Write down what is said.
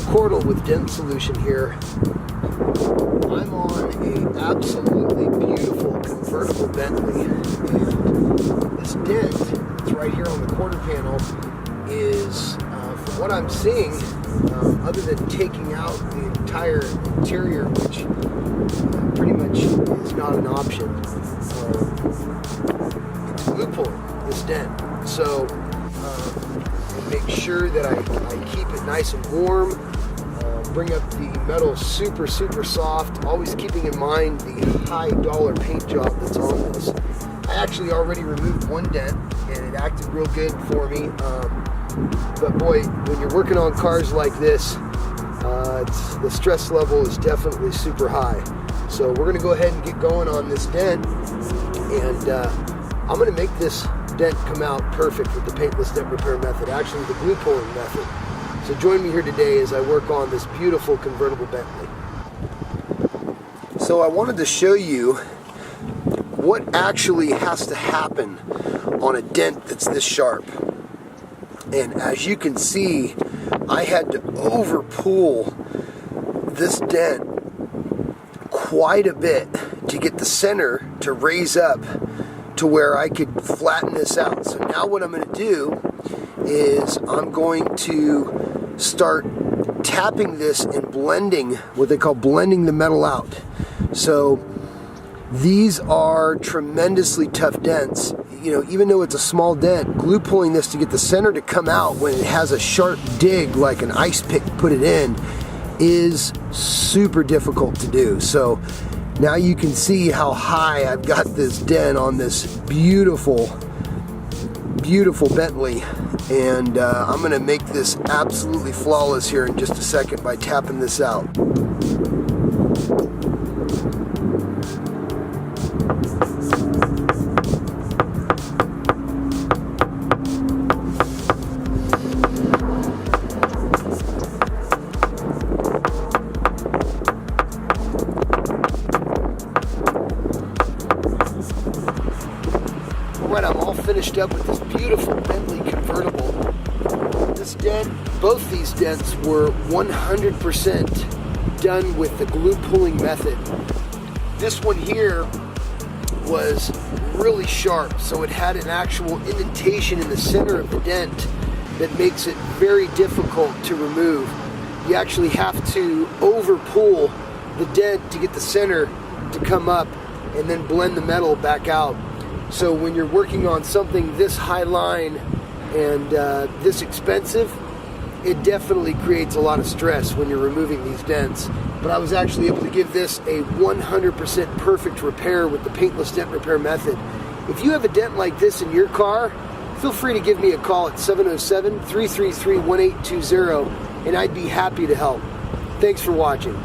Cordle with Dent Solution here. I'm on an absolutely beautiful convertible Bentley, and this dent that's right here on the quarter panel is, from what I'm seeing, other than taking out the entire interior, which pretty much is not an option, it's glue pulling this dent. So make sure that I keep it nice and warm, bring up the metal super soft, always keeping in mind the high dollar paint job that's on this. I actually already removed one dent and it acted real good for me, but boy, when you're working on cars like this, the stress level is definitely super high. So we're going to go ahead and get going on this dent, and I'm going to make this dent come out perfect with the paintless dent repair method, actually the glue pulling method. So join me here today as I work on this beautiful convertible Bentley. So I wanted to show you what actually has to happen on a dent that's this sharp. And as you can see, I had to overpull this dent quite a bit to get the center to raise up to where I could flatten this out. So now what I'm going to do is I'm going to start tapping this and blending, what they call blending the metal out. So these are tremendously tough dents. You know, even though it's a small dent, glue pulling this to get the center to come out when it has a sharp dig like an ice pick put it in is super difficult to do. So now you can see how high I've got this dent on this beautiful Bentley, and I'm going to make this absolutely flawless here in just a second by tapping this out. Alright, I'm all finished up with this beautiful Bentley convertible. This dent, both these dents were 100% done with the glue pulling method. This one here was really sharp, so it had an actual indentation in the center of the dent that makes it very difficult to remove. You actually have to overpull the dent to get the center to come up and then blend the metal back out. So when you're working on something this high line and this expensive, it definitely creates a lot of stress when you're removing these dents. But I was actually able to give this a 100% perfect repair with the paintless dent repair method. If you have a dent like this in your car, feel free to give me a call at 707-333-1820 and I'd be happy to help. Thanks for watching.